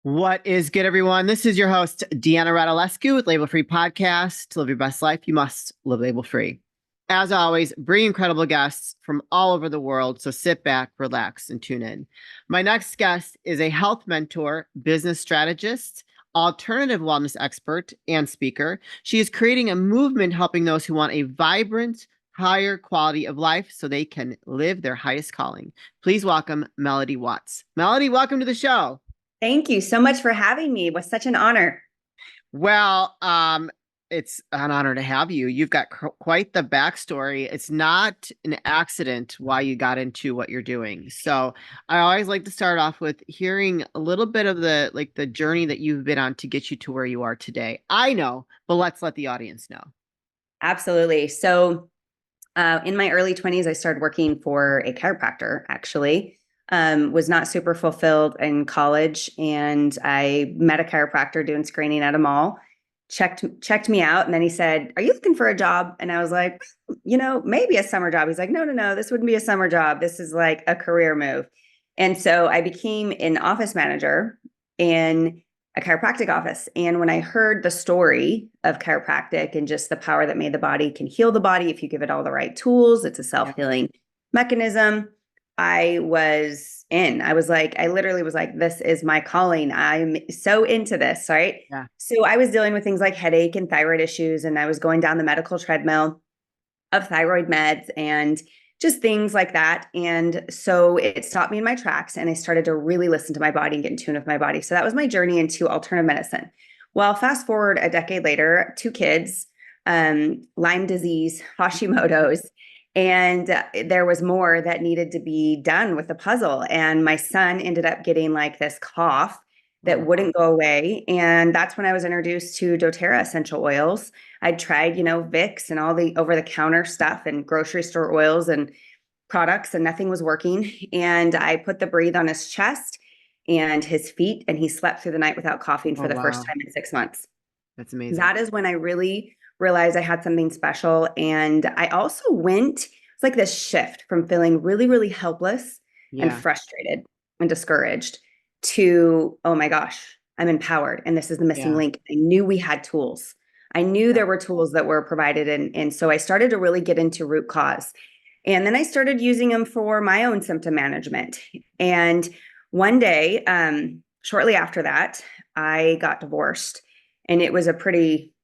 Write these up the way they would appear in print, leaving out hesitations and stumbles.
What is good, everyone? This is your host, Deanna Radulescu with Label Free Podcast. To live your best life, you must live label free. As always, bring incredible guests from all over the world. So sit back, relax, and tune in. My next guest is a health mentor, business strategist, alternative wellness expert, and speaker. She is creating a movement helping those who want a vibrant, higher quality of life so they can live their highest calling. Please welcome Melody Watts. Melody, welcome to the show. Thank you so much for having me. It was such an honor. Well, it's an honor to have you. You've got quite the backstory. It's not an accident why you got into what you're doing. So I always like to start off with hearing a little bit of the journey that you've been on to get you to where you are today. I know, but let's let the audience know. Absolutely. So in my early 20s, I started working for a chiropractor, actually. Was not super fulfilled in college. And I met a chiropractor doing screening at a mall, checked me out. And then he said, "Are you looking for a job?" And I was like, maybe a summer job. He's like, no, this wouldn't be a summer job. This is like a career move. And so I became an office manager in a chiropractic office. And when I heard the story of chiropractic and just the power that made the body can heal the body if you give it all the right tools, it's a self-healing mechanism. I was in. I literally was like, this is my calling. I'm so into this, right? Yeah. So I was dealing with things like headache and thyroid issues, and I was going down the medical treadmill of thyroid meds and just things like that. And so it stopped me in my tracks, and I started to really listen to my body and get in tune with my body. So that was my journey into alternative medicine. Well, fast forward a decade later, 2 kids, Lyme disease, Hashimoto's, and there was more that needed to be done with the puzzle. And my son ended up getting like this cough that wouldn't go away. And that's when I was introduced to doTERRA essential oils. I'd tried, Vicks and all the over-the-counter stuff and grocery store oils and products, and nothing was working. And I put the Breathe on his chest and his feet, and he slept through the night without coughing for the first time in 6 months. That's amazing. That is when I really realized I had something special. And I also it's like this shift from feeling really, really helpless and frustrated and discouraged to, oh my gosh, I'm empowered. And this is the missing link. I knew we had tools. I knew there were tools that were provided. And so I started to really get into root cause. And then I started using them for my own symptom management. And one day, shortly after that, I got divorced. And it was a pretty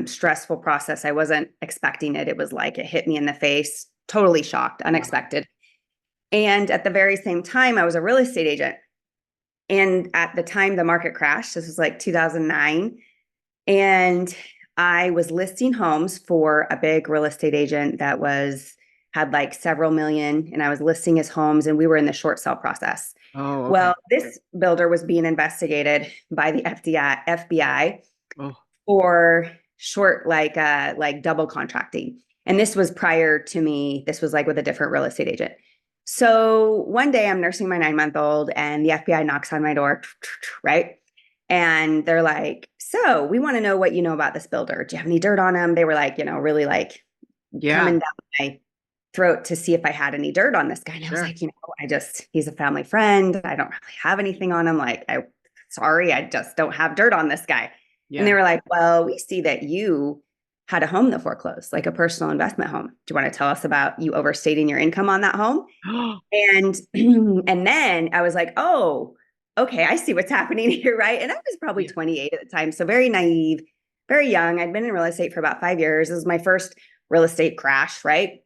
stressful process. I wasn't expecting it. It was like it hit me in the face, totally shocked, unexpected. And at the very same time, I was a real estate agent. And at the time the market crashed, this was like 2009. And I was listing homes for a big real estate agent that had like several million, and I was listing his homes, and we were in the short sell process. Oh, okay. Well, this builder was being investigated by the FBI for short, like double contracting. And this was prior to me. This was like with a different real estate agent. So one day I'm nursing my 9-month-old, and the FBI knocks on my door, right? And they're like, "So we want to know what you know about this builder. Do you have any dirt on him?" They were like, really like coming down my throat to see if I had any dirt on this guy. And I was like, he's a family friend. I don't really have anything on him. Like, sorry, I just don't have dirt on this guy. And they were like, "Well, we see that you had a home that foreclosed, like a personal investment home. Do you want to tell us about you overstating your income on that home?" And and then I was like, "Oh, okay, I see what's happening here," right? And I was probably 28 at the time, so very naive, very young. I'd been in real estate for about 5 years. This was my first real estate crash, right?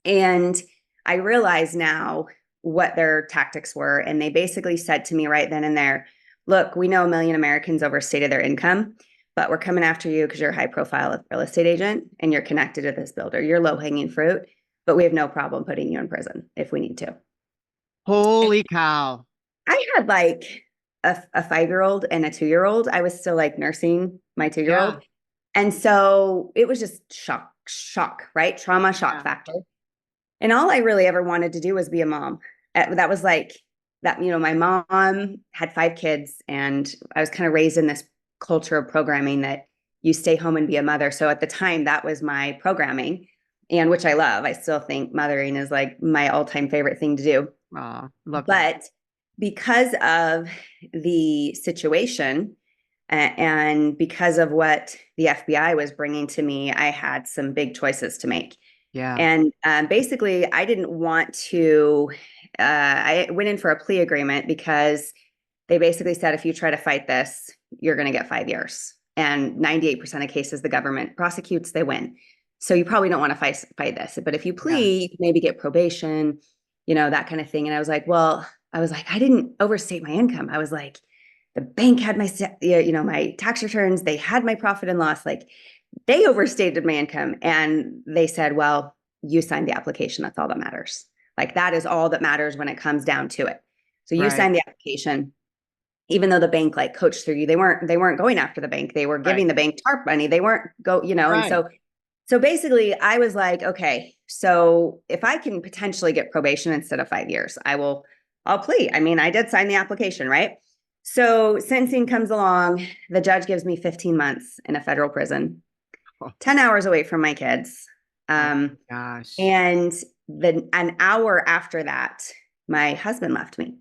And I realize now what their tactics were. And they basically said to me right then and there, "Look, we know 1 million Americans overstated their income, but we're coming after you because you're a high profile real estate agent and you're connected to this builder. You're low hanging fruit, but we have no problem putting you in prison if we need to." Holy cow. I had like a 5-year-old and a 2-year-old. I was still like nursing my 2-year-old. And so it was just shock, right? Trauma, shock factor. And all I really ever wanted to do was be a mom. That was like that, my mom had 5 kids, and I was kind of raised in this culture of programming that you stay home and be a mother. So at the time, that was my programming, and which I love. I still think mothering is like my all-time favorite thing to do. Love but because of the situation and because of what the FBI was bringing to me, I had some big choices to make. Yeah. And basically, I didn't want to, I went in for a plea agreement because they basically said, if you try to fight this, you're going to get 5 years. And 98% of cases the government prosecutes, they win. So you probably don't want to fight this. But if you plea, you can maybe get probation, that kind of thing. And I was like, I didn't overstate my income. I was like, the bank had my, my tax returns. They had my profit and loss. Like they overstated my income. And they said, well, you signed the application. That's all that matters. Like that is all that matters when it comes down to it. So you signed the application, even though the bank like coached through you. They weren't going after the bank. They were giving the bank TARP money. They weren't and so basically I was like, okay, so if I can potentially get probation instead of 5 years, I'll plea. I mean, I did sign the application, right? So sentencing comes along, the judge gives me 15 months in a federal prison, 10 hours away from my kids. Gosh. And then an hour after that, my husband left me.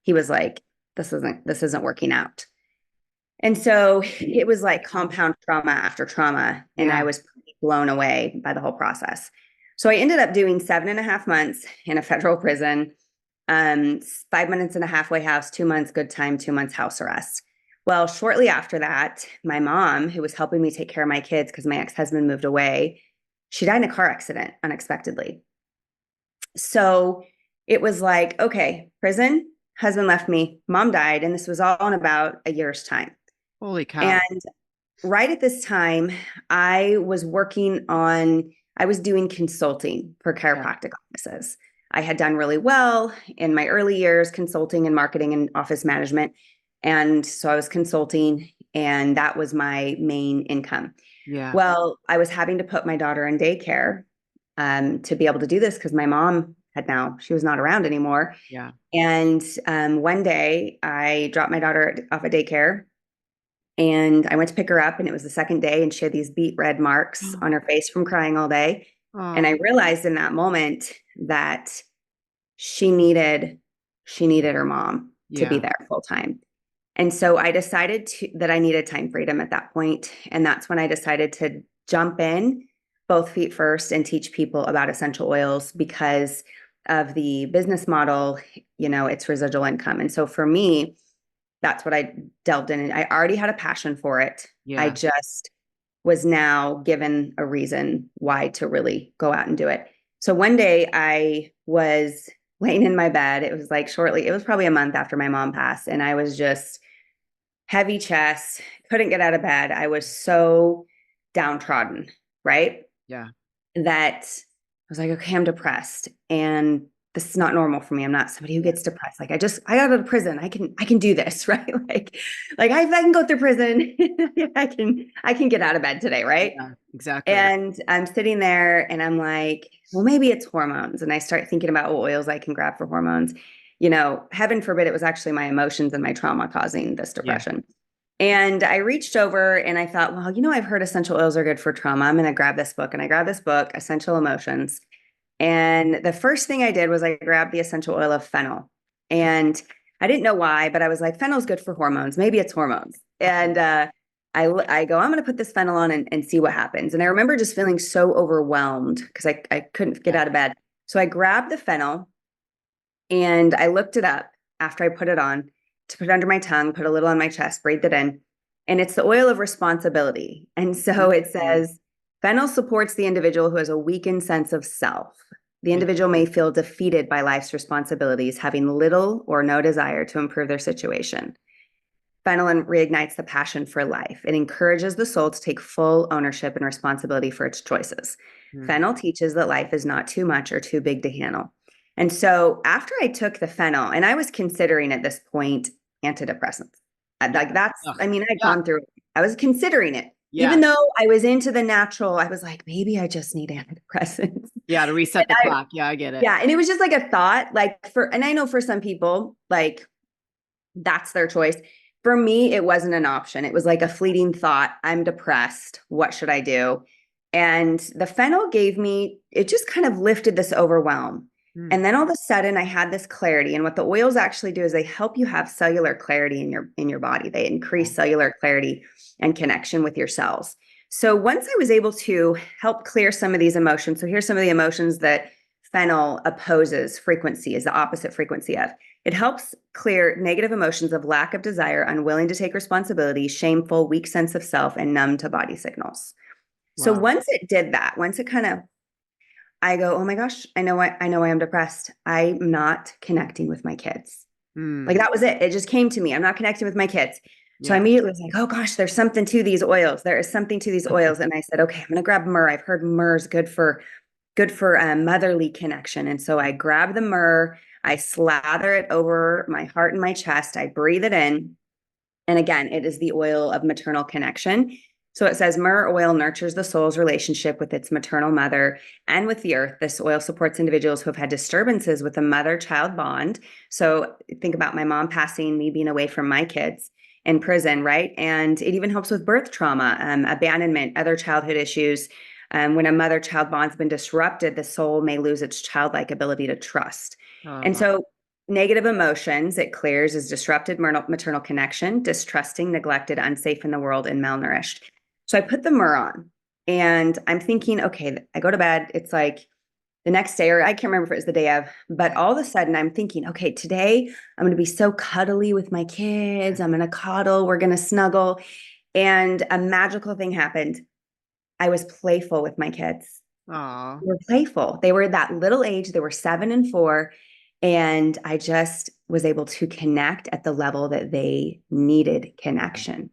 He was like, this isn't working out. And so it was like compound trauma after trauma. And I was pretty blown away by the whole process. So I ended up doing 7.5 months in a federal prison, 5 months in a halfway house, 2 months good time, 2 months house arrest. Well, shortly after that, my mom, who was helping me take care of my kids because my ex-husband moved away, she died in a car accident unexpectedly. So it was like, okay, prison, husband left me, mom died, and this was all in about a year's time. Holy cow. And right at this time, I was doing consulting for chiropractic offices. I had done really well in my early years, consulting and marketing and office management. And so I was consulting, and that was my main income. Yeah. Well, I was having to put my daughter in daycare to be able to do this because my mom she was not around anymore. Yeah. And one day I dropped my daughter off at daycare and I went to pick her up, and it was the second day, and she had these beet red marks on her face from crying all day. And I realized in that moment that she needed her mom to be there full time. And so I decided that I needed time freedom at that point. And that's when I decided to jump in both feet first and teach people about essential oils because of the business model, it's residual income. And so for me, that's what I delved in. And I already had a passion for it. Yeah. I just was now given a reason why to really go out and do it. So one day I was laying in my bed. It was probably a month after my mom passed. And I was just heavy chest, couldn't get out of bed. I was so downtrodden, right? Yeah. That I was like, okay, I'm depressed. And this is not normal for me. I'm not somebody who gets depressed. Like I got out of prison. I can do this, right? Like I can go through prison. I can get out of bed today, right? Yeah, exactly. And I'm sitting there and I'm like, well, maybe it's hormones. And I start thinking about what oils I can grab for hormones. Heaven forbid it was actually my emotions and my trauma causing this depression. And I reached over and I thought, well, I've heard essential oils are good for trauma. I'm going to grab this book. And I grabbed this book, Essential Emotions. And the first thing I did was I grabbed the essential oil of fennel. And I didn't know why, but I was like, fennel's good for hormones. Maybe it's hormones. And I go, I'm going to put this fennel on and see what happens. And I remember just feeling so overwhelmed because I couldn't get out of bed. So I grabbed the fennel and I looked it up after I put it on to put it under my tongue, put a little on my chest, breathed it in. And it's the oil of responsibility. And so it says, fennel supports the individual who has a weakened sense of self. The individual may feel defeated by life's responsibilities, having little or no desire to improve their situation. Fennel reignites the passion for life. It encourages the soul to take full ownership and responsibility for its choices. Fennel teaches that life is not too much or too big to handle. And so after I took the fennel, and I was considering at this point antidepressants. I'd gone through it. I was considering it. Yeah. Even though I was into the natural, I was like, maybe I just need antidepressants. Yeah, to reset the clock. Yeah, I get it. Yeah, and it was just like a thought, and I know for some people, that's their choice. For me, it wasn't an option. It was like a fleeting thought. I'm depressed. What should I do? And the fennel it just kind of lifted this overwhelm. Mm. And then all of a sudden I had this clarity. And what the oils actually do is they help you have cellular clarity in your body. They increase cellular clarity and connection with your cells. So once I was able to help clear some of these emotions, so here's some of the emotions that fennel opposes frequency, is the opposite frequency of. It helps clear negative emotions of lack of desire, unwilling to take responsibility, shameful, weak sense of self, and numb to body signals. So Wow. once it did that, once it kind of, I go, oh my gosh, I know I am depressed. I'm not connecting with my kids. Mm. Like that was it. It just came to me. I'm not connecting with my kids. So I Yeah. immediately was like, oh gosh, there's something to these oils. There is something to these oils. And I said, okay, I'm going to grab myrrh. I've heard myrrh is good for motherly connection. And so I grab the myrrh, I slather it over my heart and my chest. I breathe it in. And again, it is the oil of maternal connection. So it says myrrh oil nurtures the soul's relationship with its maternal mother and with the earth. This oil supports individuals who have had disturbances with the mother-child bond. So think about my mom passing, me being away from my kids in prison, right? And it even helps with birth trauma, abandonment, other childhood issues. When a mother-child bond's been disrupted, the soul may lose its childlike ability to trust. And Oh, so negative emotions, it clears, is disrupted maternal connection, distrusting, neglected, unsafe in the world, and malnourished. So I put the myrrh on and I'm thinking, okay, I go to bed. It's like the next day, or I can't remember if it was the day of, but all of a sudden I'm thinking, okay, today I'm going to be so cuddly with my kids. I'm going to cuddle. We're going to snuggle. And a magical thing happened. I was playful with my kids. oh, They were playful. They were that little age. They were 7 and 4. And I just was able to connect at the level that they needed connection.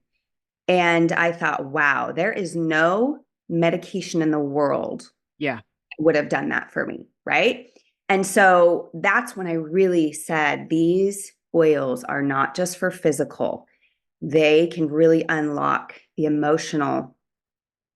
And I thought, wow, there is no medication in the world yeah. that would have done that for me. Right. And so that's when I really said these oils are not just for physical, they can really unlock the emotional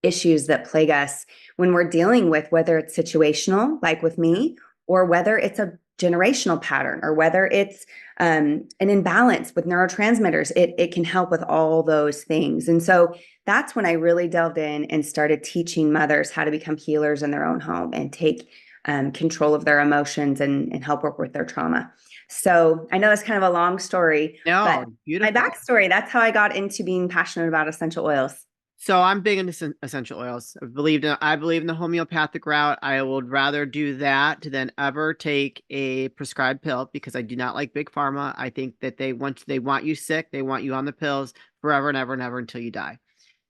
issues that plague us when we're dealing with whether it's situational, like with me, or whether it's a generational pattern, or whether it's an imbalance with neurotransmitters. It can help with all those things. And so that's when I really delved in and started teaching mothers how to become healers in their own home and take control of their emotions and help work with their trauma. So I know that's kind of a long story, but No, my beautiful. backstory, that's how I got into being passionate about essential oils. So I'm big into essential oils. I believe in the homeopathic route. I would rather do that than ever take a prescribed pill because I do not like big pharma. I think that they want you sick, they want you on the pills forever and ever and ever until you die.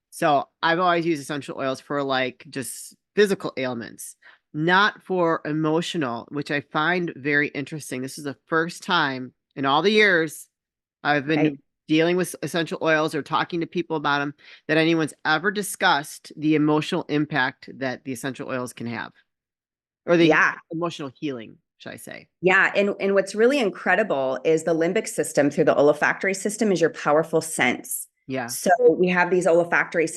So I've always used essential oils for like just physical ailments, not for emotional, which I find very interesting. This is the first time in all the years I've Right. been dealing with essential oils or talking to people about them that anyone's ever discussed the emotional impact that the essential oils can have, or the Yeah. emotional healing, should I say? Yeah. And what's really incredible is the limbic system through the olfactory system is your powerful sense. Yeah. So we have these olfactory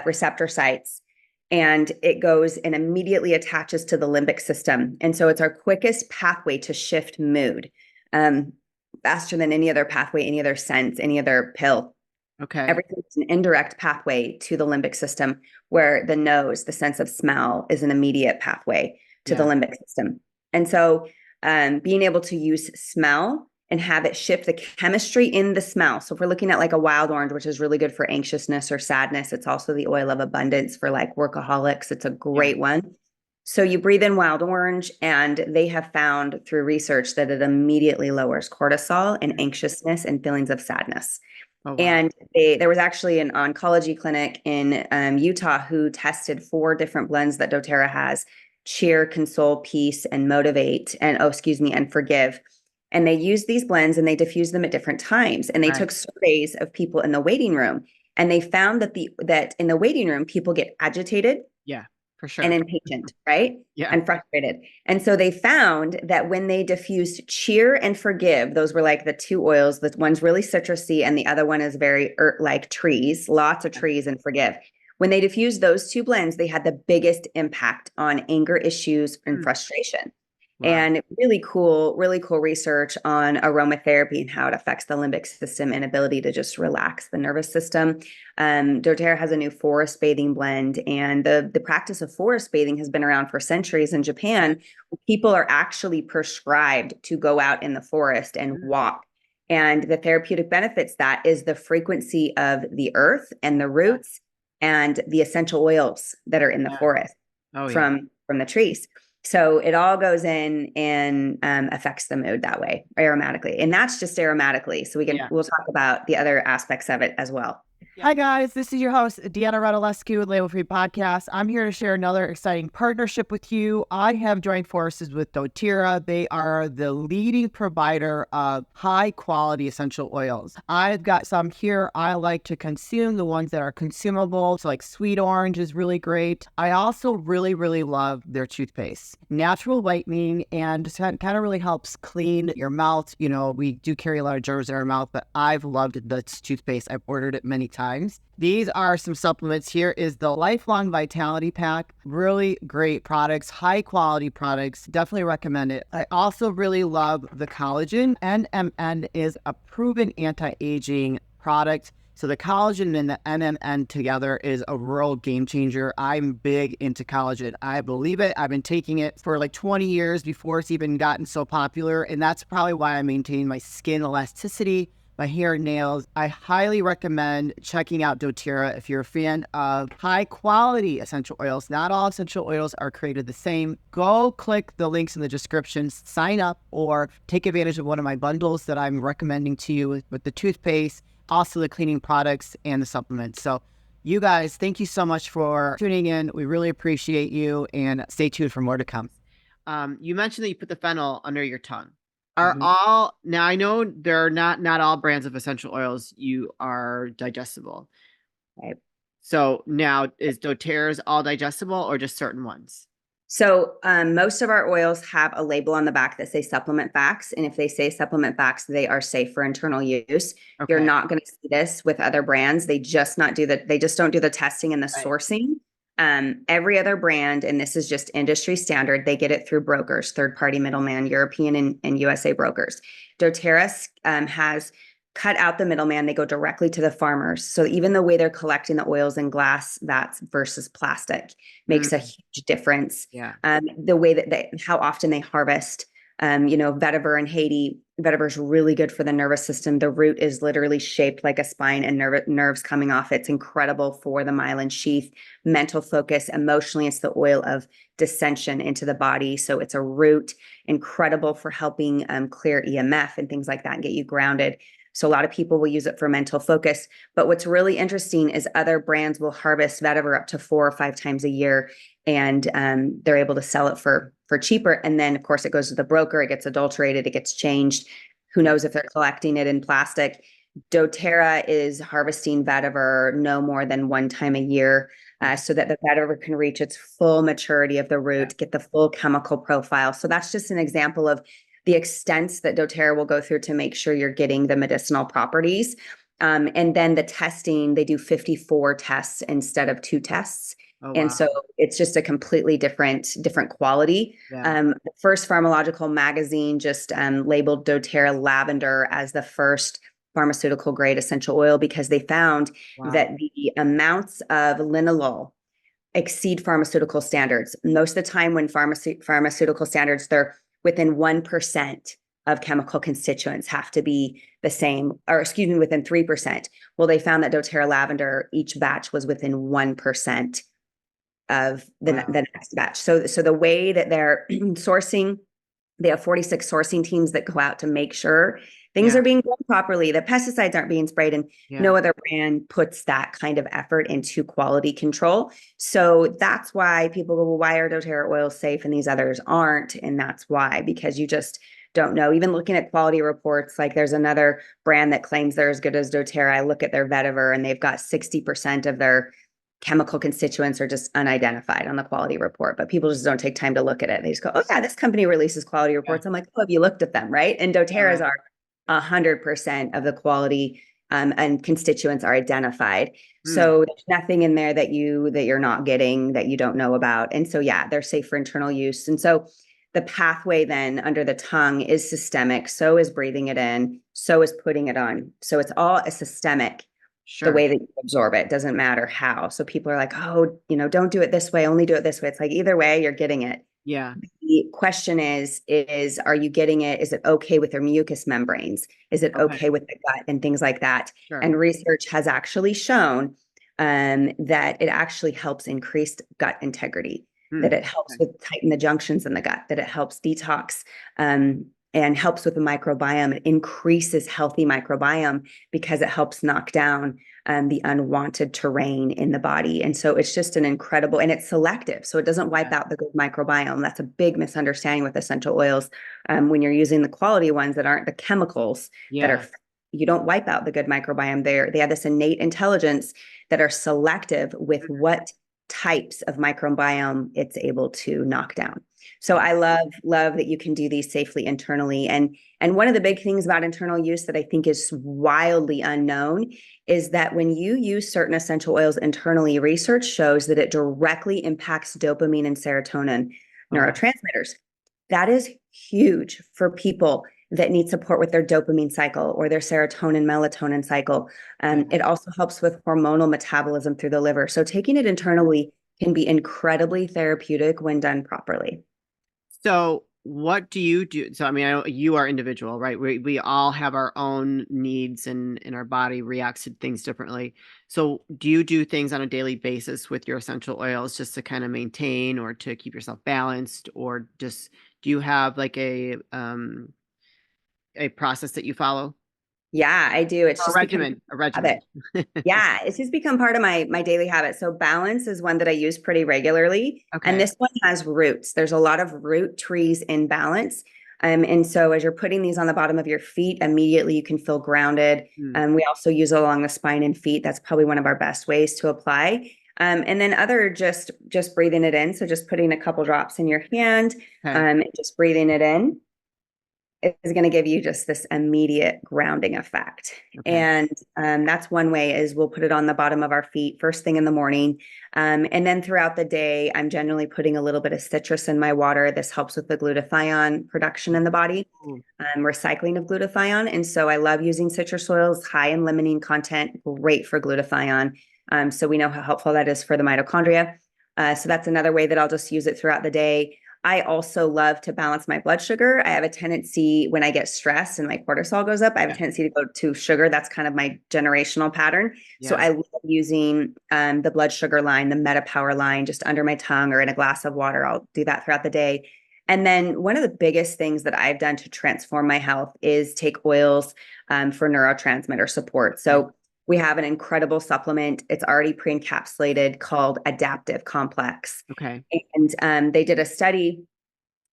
receptor sites, and it goes and immediately attaches to the limbic system. And so it's our quickest pathway to shift mood, um, faster than any other pathway, any other sense, any other pill. Okay. Everything is an indirect pathway to the limbic system, where the nose, the sense of smell, is an immediate pathway to the Yeah. limbic system. And so being able to use smell and have it shift the chemistry in the smell. So if we're looking at like a wild orange, which is really good for anxiousness or sadness, it's also the oil of abundance for like workaholics. It's a Yeah. great one. So you breathe in wild orange, and they have found through research that it immediately lowers cortisol and anxiousness and feelings of sadness. Oh wow. And there was actually an oncology clinic in Utah who tested 4 different blends that doTERRA has: cheer, console, peace, and motivate, and and forgive. And they used these blends and they diffused them at different times. And they Right. took surveys of people in the waiting room. And they found that in the waiting room, people get agitated Yeah. For and sure. impatient, right? Yeah. And frustrated. And so they found that when they diffused cheer and forgive, those were like the 2 oils. The one's really citrusy and the other one is very like trees, lots of trees, and forgive. When they diffused those 2 blends, they had the biggest impact on anger issues and Hmm. frustration. Wow. And really cool research on aromatherapy and how it affects the limbic system and ability to just relax the nervous system. doTERRA has a new forest bathing blend, and the practice of forest bathing has been around for centuries in Japan. People are actually prescribed to go out in the forest and walk. And the therapeutic benefits that is the frequency of the earth and the roots and the essential oils that are in the forest from the trees. So it all goes in and affects the mood that way, aromatically. And that's just aromatically. So we'll talk about the other aspects of it as well. Hi, guys. This is your host, Deanna Radulescu with Label Free Podcast. I'm here to share another exciting partnership with you. I have joined forces with doTERRA. They are the leading provider of high-quality essential oils. I've got some here I like to consume, the ones that are consumable. So like sweet orange is really great. I also really, really love their toothpaste. Natural whitening, and just kind of really helps clean your mouth. You know, we do carry a lot of germs in our mouth, but I've loved this toothpaste. I've ordered it many times. These are some supplements. Here is the Lifelong Vitality Pack. Really great products, high quality products. Definitely recommend it. I also really love the collagen. NMN is a proven anti-aging product. So the collagen and the NMN together is a real game changer. I'm big into collagen. I believe it. I've been taking it for like 20 years before it's even gotten so popular. And that's probably why I maintain my skin elasticity, my hair and nails. I highly recommend checking out doTERRA if you're a fan of high quality essential oils. Not all essential oils are created the same. Go click the links in the description, sign up, or take advantage of one of my bundles that I'm recommending to you with the toothpaste, also the cleaning products and the supplements. So you guys, thank you so much for tuning in. We really appreciate you, and stay tuned for more to come. You mentioned that you put the fennel under your tongue. Now I know there are not all brands of essential oils you are digestible. Right. So now is doTERRA's all digestible or just certain ones? So most of our oils have a label on the back that say supplement facts. And if they say supplement facts, they are safe for internal use. Okay. You're not going to see this with other brands. They just don't do the testing and the sourcing. Every other brand, and this is just industry standard, they get it through brokers, third-party middleman, European and USA brokers. doTERRA has cut out the middleman. They go directly to the farmers. So even the way they're collecting the oils in glass vats versus plastic makes a huge difference. Yeah. The way that how often they harvest. Vetiver in Haiti, vetiver is really good for the nervous system. The root is literally shaped like a spine and nerves coming off. It's incredible for the myelin sheath, mental focus, emotionally. It's the oil of dissension into the body. So it's a root, incredible for helping clear EMF and things like that and get you grounded. So a lot of people will use it for mental focus. But what's really interesting is other brands will harvest vetiver up to 4 or 5 times a year, and they're able to sell it for cheaper. And then, of course, it goes to the broker. It gets adulterated. It gets changed. Who knows if they're collecting it in plastic? doTERRA is harvesting vetiver no more than 1 time a year, so that the vetiver can reach its full maturity of the root, get the full chemical profile. So that's just an example of the extents that doTERRA will go through to make sure you're getting the medicinal properties. And then the testing, they do 54 tests instead of 2 tests. Oh, wow. And so it's just a completely different quality. The first pharmacological magazine just labeled doTERRA lavender as the first pharmaceutical grade essential oil because they found that the amounts of linalool exceed pharmaceutical standards. Most of the time when pharmaceutical standards, they're within 1% of chemical constituents have to be the same, or excuse me, within 3%. Well, they found that doTERRA lavender, each batch was within 1% of the next batch. So the way that they're sourcing, they have 46 sourcing teams that go out to make sure things are being done properly. The pesticides aren't being sprayed, and no other brand puts that kind of effort into quality control. So that's why people go, well, why are doTERRA oils safe and these others aren't? And that's why, because you just don't know. Even looking at quality reports, like there's another brand that claims they're as good as doTERRA. I look at their vetiver and they've got 60% of their chemical constituents are just unidentified on the quality report, but people just don't take time to look at it. They just go, oh yeah, this company releases quality reports. I'm like, oh, have you looked at them? Right. And doTERRA's are 100% of the quality and constituents are identified. So there's nothing in there that you're not getting, that you don't know about. And so, they're safe for internal use. And so the pathway then under the tongue is systemic. So is breathing it in. So is putting it on. So it's all a systemic. Sure. The way that you absorb it doesn't matter how. So people are like, oh, don't do it this way. Only do it this way. It's like, either way, you're getting it. Yeah. The question is, are you getting it? Is it okay with your mucous membranes? Is it okay with the gut and things like that? Sure. And research has actually shown that it actually helps increase gut integrity, that it helps with tighten the junctions in the gut, that it helps detox and helps with the microbiome. It increases healthy microbiome because it helps knock down the unwanted terrain in the body. And so it's just an incredible, and it's selective. So it doesn't wipe out the good microbiome. That's a big misunderstanding with essential oils. When you're using the quality ones that aren't the chemicals that are, you don't wipe out the good microbiome. They have this innate intelligence that are selective with what types of microbiome it's able to knock down. So I love that you can do these safely internally. And one of the big things about internal use that I think is wildly unknown is that when you use certain essential oils internally, research shows that it directly impacts dopamine and serotonin neurotransmitters. That is huge for people that need support with their dopamine cycle or their serotonin melatonin cycle. It also helps with hormonal metabolism through the liver. So taking it internally can be incredibly therapeutic when done properly. So what do you do? So, I mean, I know you are individual, right? We all have our own needs and our body reacts to things differently. So do you do things on a daily basis with your essential oils just to kind of maintain or to keep yourself balanced, or just do you have like a process that you follow? Yeah, I do. It's A just regimen. Yeah, it's just become part of my daily habit. So balance is one that I use pretty regularly. And this one has roots. There's a lot of root trees in balance. And so as you're putting these on the bottom of your feet, immediately you can feel grounded. We also use it along the spine and feet. That's probably one of our best ways to apply. And then other just breathing it in. So just putting a couple drops in your hand, just breathing it in is going to give you just this immediate grounding effect. And that's one way is we'll put it on the bottom of our feet first thing in the morning. And then throughout the day, I'm generally putting a little bit of citrus in my water. This helps with the glutathione production in the body, recycling of glutathione. And so I love using citrus oils, high in limonene content, great for glutathione. So we know how helpful that is for the mitochondria. So that's another way that I'll just use it throughout the day. I also love to balance my blood sugar. I have a tendency when I get stressed and my cortisol goes up, I have a tendency to go to sugar. That's kind of my generational pattern. So I love using the blood sugar line, the MetaPower line, just under my tongue or in a glass of water. I'll do that throughout the day. And then one of the biggest things that I've done to transform my health is take oils for neurotransmitter support. So we have an incredible supplement. It's already pre-encapsulated called Adaptive Complex. And they did a study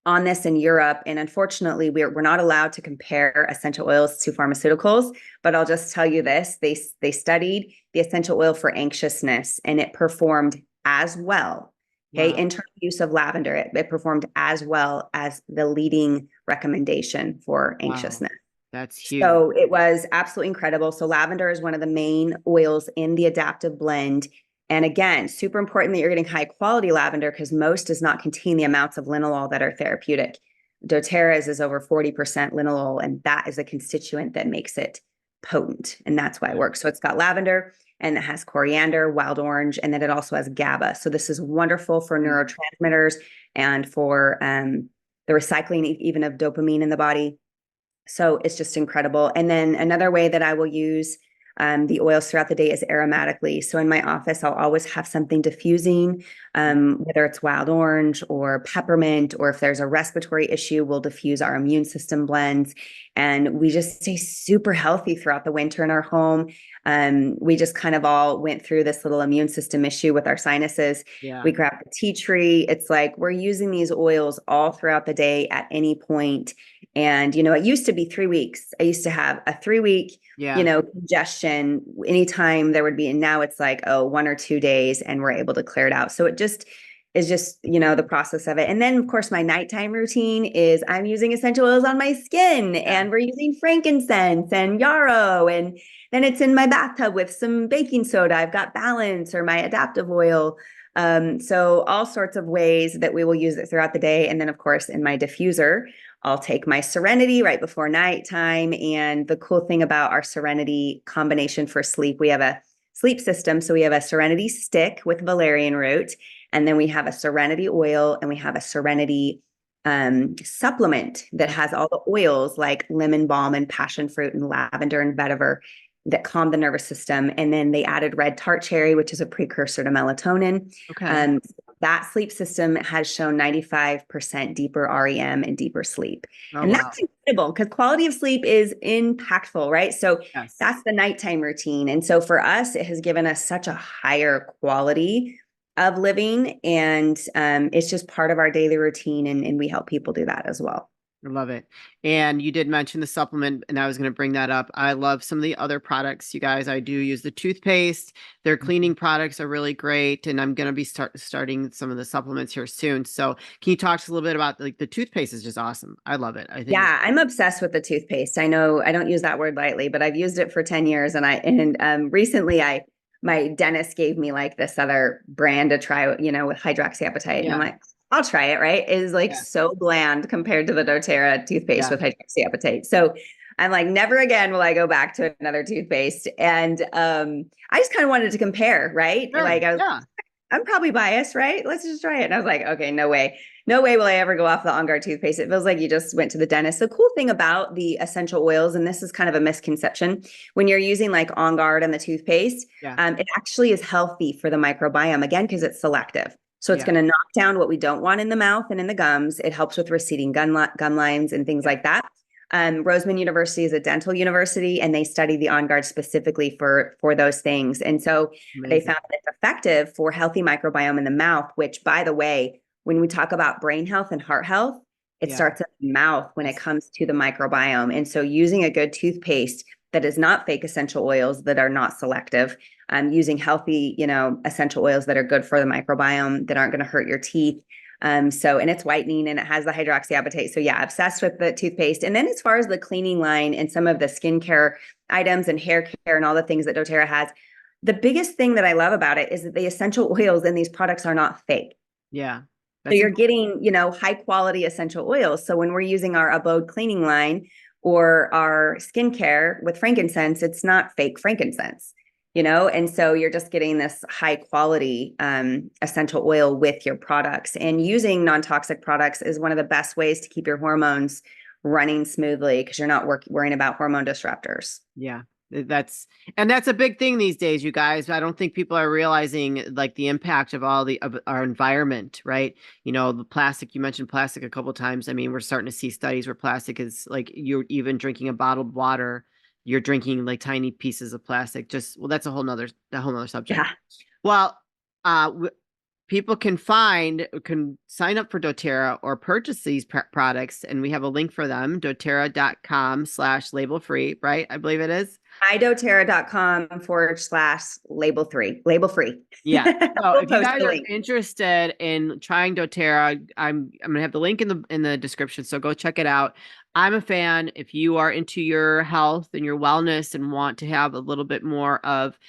on this in Europe. And unfortunately, we're not allowed to compare essential oils to pharmaceuticals. But I'll just tell you this. They studied the essential oil for anxiousness, and it performed as well. Internal use of lavender, it performed as well as the leading recommendation for anxiousness. That's huge. So it was absolutely incredible. So lavender is one of the main oils in the adaptive blend. And again, super important that you're getting high quality lavender because most does not contain the amounts of linalool that are therapeutic. doTERRA's is over 40% linalool, and that is a constituent that makes it potent. And that's why it works. So it's got lavender and it has coriander, wild orange, and then it also has GABA. So this is wonderful for neurotransmitters and for the recycling even of dopamine in the body. So it's just incredible. And then another way that I will use the oils throughout the day is aromatically. So in my office, I'll always have something diffusing, whether it's wild orange or peppermint, or if there's a respiratory issue, we'll diffuse our immune system blends. And we just stay super healthy throughout the winter in our home. We just kind of all went through this little immune system issue with our sinuses. We grabbed the tea tree. It's like we're using these oils all throughout the day at any point. And, it used to be 3 weeks. I used to have a 3-week, congestion anytime there would be. And now it's like, 1 or 2 days and we're able to clear it out. So it just is just, the process of it. And then of course, my nighttime routine is I'm using essential oils on my skin and we're using frankincense and yarrow. And then it's in my bathtub with some baking soda. I've got Balance or my adaptive oil. So all sorts of ways that we will use it throughout the day. And then of course, in my diffuser, I'll take my Serenity right before nighttime. And the cool thing about our Serenity combination for sleep, we have a sleep system. So we have a Serenity stick with valerian root, and then we have a Serenity oil, and we have a Serenity supplement that has all the oils like lemon balm and passion fruit and lavender and vetiver that calm the nervous system. And then they added red tart cherry, which is a precursor to melatonin. Okay. That sleep system has shown 95% deeper REM and deeper sleep. Oh, and wow. that's incredible because quality of sleep is impactful, right? So Yes. that's the nighttime routine. And so for us, it has given us such a higher quality of living. And it's just part of our daily routine. And we help people do that as well. I love it. And you did mention the supplement, and I was going to bring that up. I love some of the other products, you guys. I do use the toothpaste. Their cleaning products are really great, and I'm going to be starting some of the supplements here soon. So can you talk to us a little bit about, like, the toothpaste is just awesome. I love it. I think Yeah, I'm obsessed with the toothpaste. I know I don't use that word lightly, but I've used it for 10 years. And recently my dentist gave me like this other brand to try, with hydroxyapatite. And I'm like, I'll try it, right? It is like so bland compared to the doTERRA toothpaste with hydroxyapatite. So I'm like, never again will I go back to another toothpaste. And I just kind of wanted to compare, right? Sure. Like I'm probably biased, right? Let's just try it. And I was like, okay, no way. No way will I ever go off the On Guard toothpaste. It feels like you just went to the dentist. The cool thing about the essential oils, and this is kind of a misconception, when you're using like On Guard and the toothpaste, it actually is healthy for the microbiome, again, because it's selective. So it's going to knock down what we don't want in the mouth and in the gums. It helps with receding gum lines and things like that. Roseman University is a dental university, and they study the On Guard specifically for those things. And so they found that it's effective for healthy microbiome in the mouth, which, by the way, when we talk about brain health and heart health, it starts in the mouth when it comes to the microbiome. And so using a good toothpaste that is not fake essential oils, that are not selective, using healthy, essential oils that are good for the microbiome, that aren't going to hurt your teeth. And it's whitening, and it has the hydroxyapatite. So yeah, obsessed with the toothpaste. And then as far as the cleaning line and some of the skincare items and hair care and all the things that doTERRA has, the biggest thing that I love about it is that the essential oils in these products are not fake. Yeah. So you're getting, high quality essential oils. So when we're using our Abode cleaning line or our skincare with frankincense, it's not fake frankincense. And so you're just getting this high quality essential oil with your products. And using non-toxic products is one of the best ways to keep your hormones running smoothly, because you're not worrying about hormone disruptors. Yeah. That's a big thing these days, you guys. I don't think people are realizing like the impact of of our environment, right? The plastic, you mentioned plastic a couple of times. I mean, we're starting to see studies where plastic is like, you're even drinking a bottled water, you're drinking like tiny pieces of plastic. That's a whole nother subject. Yeah. Well, people can sign up for doTERRA or purchase these products, and we have a link for them, doTERRA.com/label free, right? I believe it is. doTERRA.com/label free. Yeah. So if you guys are interested in trying doTERRA, I'm going to have the link in the description. So go check it out. I'm a fan. If you are into your health and your wellness and want to have a little bit more of,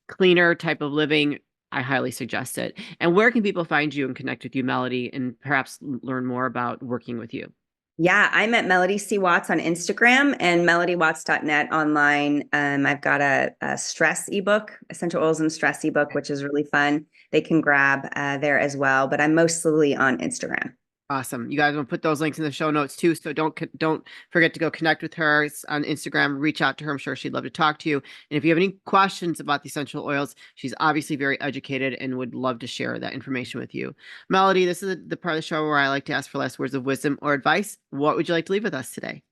cleaner type of living, I highly suggest it. And where can people find you and connect with you, Melody, and perhaps learn more about working with you? Yeah, I'm at Melody C. Watts on Instagram and melodywatts.net online. I've got a stress ebook, Essential Oils and Stress ebook, which is really fun. They can grab there as well, but I'm mostly on Instagram. Awesome. You guys will put those links in the show notes too. So don't forget to go connect with her on Instagram, reach out to her. I'm sure she'd love to talk to you. And if you have any questions about the essential oils, she's obviously very educated and would love to share that information with you. Melody, this is the part of the show where I like to ask for last words of wisdom or advice. What would you like to leave with us today?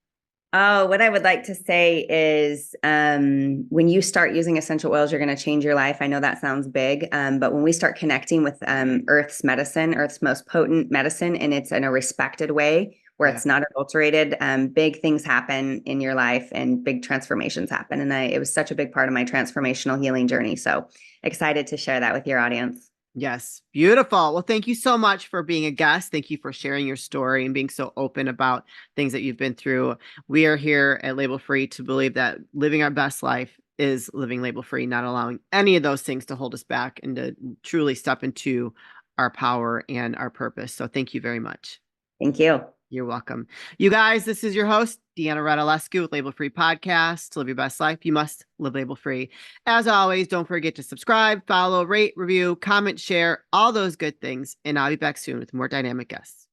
Oh, what I would like to say is when you start using essential oils, you're going to change your life. I know that sounds big, but when we start connecting with Earth's medicine, Earth's most potent medicine, and it's in a respected way where it's not adulterated, big things happen in your life and big transformations happen. And it was such a big part of my transformational healing journey. So excited to share that with your audience. Yes. Beautiful. Well, thank you so much for being a guest. Thank you for sharing your story and being so open about things that you've been through. We are here at Label Free to believe that living our best life is living label free, not allowing any of those things to hold us back and to truly step into our power and our purpose. So thank you very much. Thank you. You're welcome. You guys, this is your host, Deanna Radulescu with Label Free Podcast. To live your best life, you must live label free. As always, don't forget to subscribe, follow, rate, review, comment, share, all those good things. And I'll be back soon with more dynamic guests.